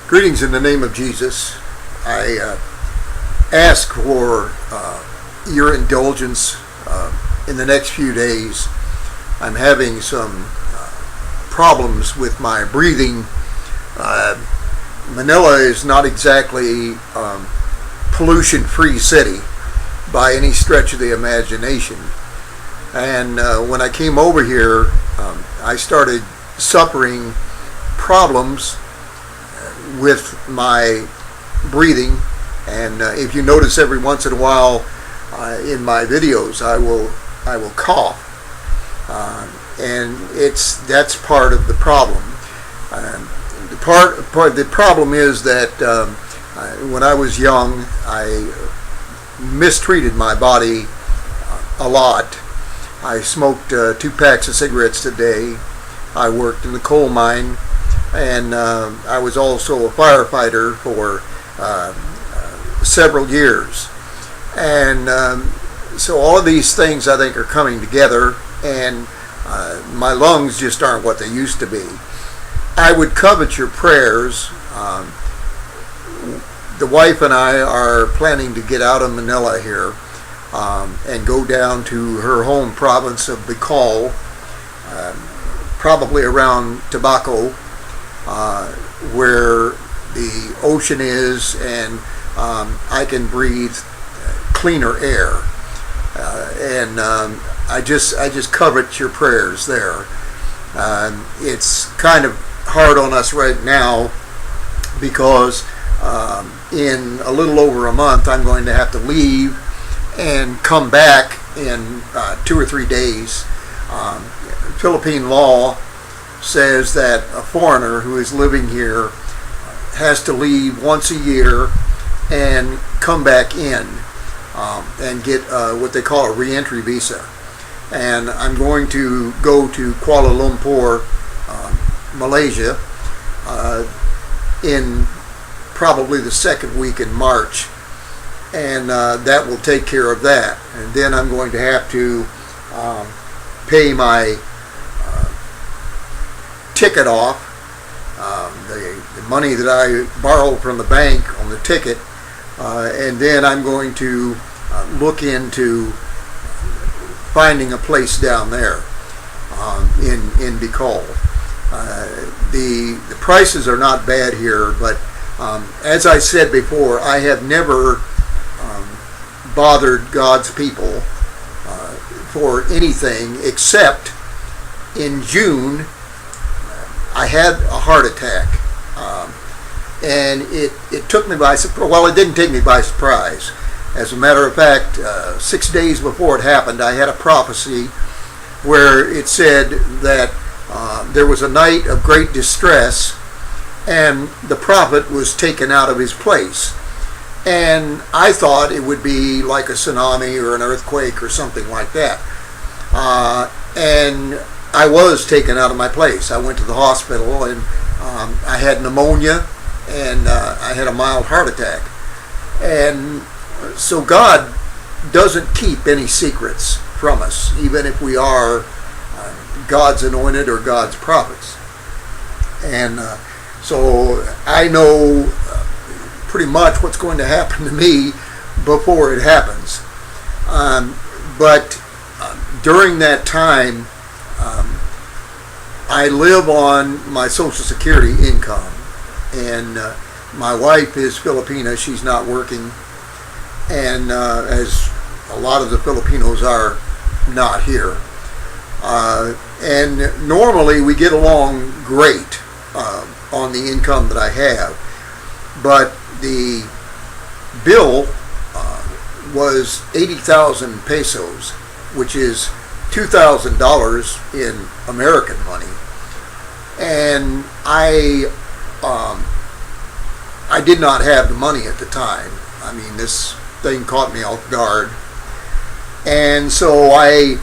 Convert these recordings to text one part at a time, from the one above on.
Greetings in the name of Jesus. I ask for your indulgence in the next few days. I'm having some problems with my breathing. Manila is not exactly pollution-free city by any stretch of the imagination. And when I came over here, I started suffering problems with my breathing, and if you notice, every once in a while in my videos I will cough, and that's part of the problem. The problem is that when I was young, I mistreated my body a lot. I smoked 2 packs of cigarettes a day. I worked in the coal mine, and I was also a firefighter for several years. And so all of these things, I think, are coming together, and my lungs just aren't what they used to be. I would covet your prayers. The wife and I are planning to get out of Manila here and go down to her home province of Bicol, probably around Tabaco, where the ocean is, and I can breathe cleaner air. And I just covet your prayers there. It's kind of hard on us right now because in a little over a month I'm going to have to leave and come back in 2 or 3 days. Philippine law says that a foreigner who is living here has to leave once a year and come back in and get what they call a re-entry visa. And I'm going to go to Kuala Lumpur, Malaysia, in probably the second week in March, and that will take care of that. And then I'm going to have to pay my ticket off, the money that I borrowed from the bank on the ticket, and then I'm going to look into finding a place down there in Bicol. The prices are not bad here, but as I said before, I have never bothered God's people for anything except in June I had a heart attack, and it took me by surprise. Well, it didn't take me by surprise. As a matter of fact, 6 days before it happened, I had a prophecy where it said that there was a night of great distress, and the prophet was taken out of his place. And I thought it would be like a tsunami or an earthquake or something like that. And I was taken out of my place. I went to the hospital, and I had pneumonia, and I had a mild heart attack. And so God doesn't keep any secrets from us, even if we are God's anointed or God's prophets. And so I know pretty much what's going to happen to me before it happens. But during that time, I live on my Social Security income, and my wife is Filipina. She's not working, and as a lot of the Filipinos are not here. And normally we get along great on the income that I have, but the bill was 80,000 pesos, which is $2,000 in American money, and I did not have the money at the time. I mean, this thing caught me off guard, and so I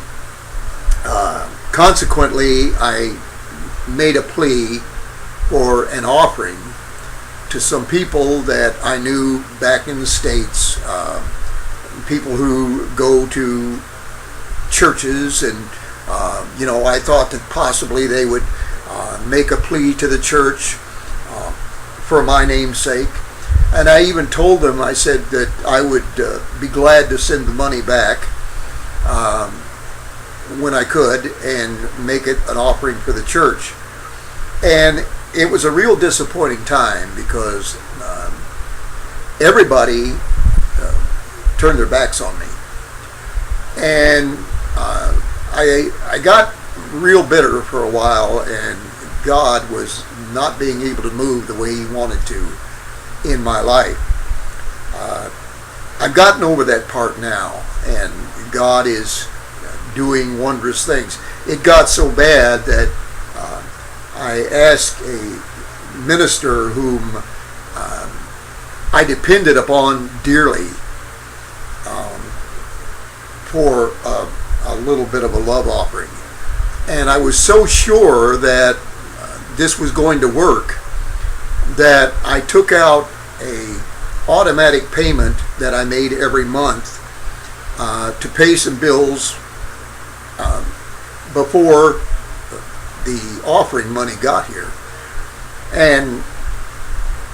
consequently I made a plea for an offering to some people that I knew back in the States, people who go to churches, and I thought that possibly they would make a plea to the church for my name's sake. And I even told them, I said that I would be glad to send the money back when I could and make it an offering for the church. And it was a real disappointing time because everybody turned their backs on me. And I got real bitter for a while, and God was not being able to move the way He wanted to in my life. I've gotten over that part now, and God is doing wondrous things. It got so bad that I asked a minister whom I depended upon dearly for a little bit of a love offering. And I was so sure that this was going to work that I took out a automatic payment that I made every month to pay some bills before the offering money got here. And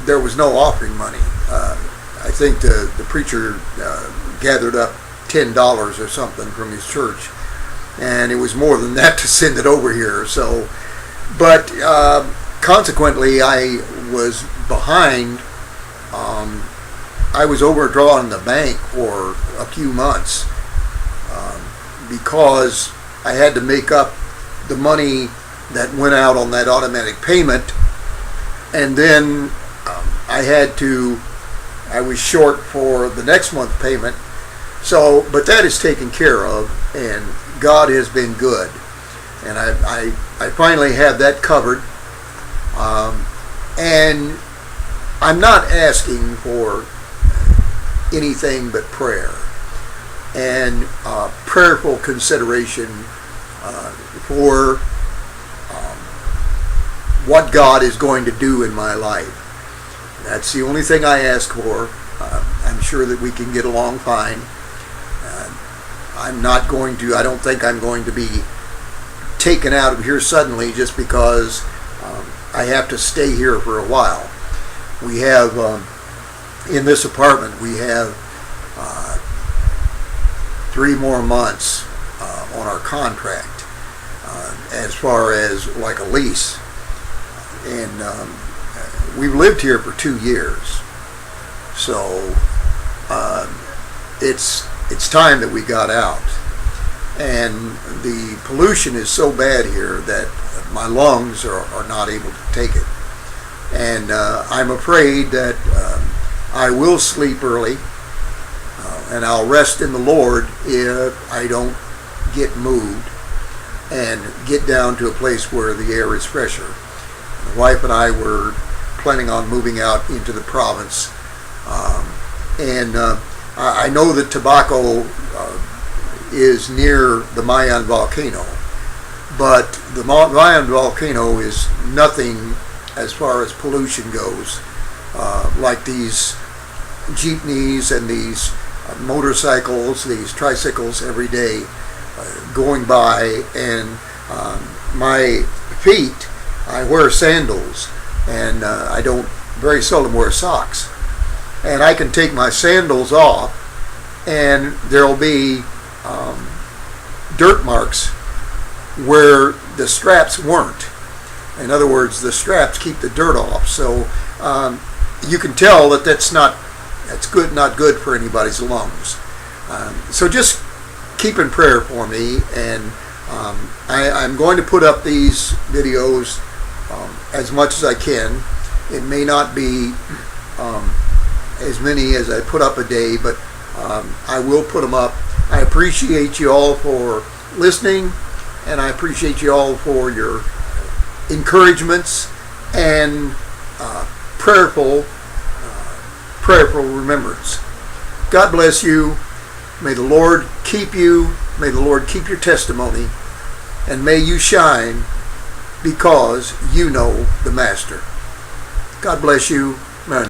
there was no offering money. I think the preacher gathered up $10 or something from his church, and it was more than that to send it over here. So, but consequently, I was behind. I was overdrawn in the bank for a few months because I had to make up the money that went out on that automatic payment, and then I was short for the next month payment. So, but that is taken care of, and God has been good, and I finally have that covered, and I'm not asking for anything but prayer and prayerful consideration for what God is going to do in my life. That's the only thing I ask for. I'm sure that we can get along fine. I don't think I'm going to be taken out of here suddenly just because I have to stay here for a while. We have, in this apartment, we have 3 more months on our contract as far as like a lease. And we've lived here for 2 years. So it's time that we got out. And the pollution is so bad here that my lungs are not able to take it. And I'm afraid that I will sleep early and I'll rest in the Lord if I don't get moved and get down to a place where the air is fresher. My wife and I were planning on moving out into the province. And I know that tobacco is near the Mayan volcano, but the Mayan volcano is nothing as far as pollution goes, like these jeepneys and these motorcycles, these tricycles every day going by, and my feet, I wear sandals, and I don't very seldom wear socks. And I can take my sandals off, and there'll be dirt marks where the straps weren't. In other words, the straps keep the dirt off. So you can tell that that's not good for anybody's lungs. So just keep in prayer for me, and I'm going to put up these videos as much as I can. It may not be as many as I put up a day, but I will put them up. I appreciate you all for listening, and I appreciate you all for your encouragements and prayerful remembrance. God bless you. May the Lord keep you. May the Lord keep your testimony, and may you shine because you know the Master. God bless you.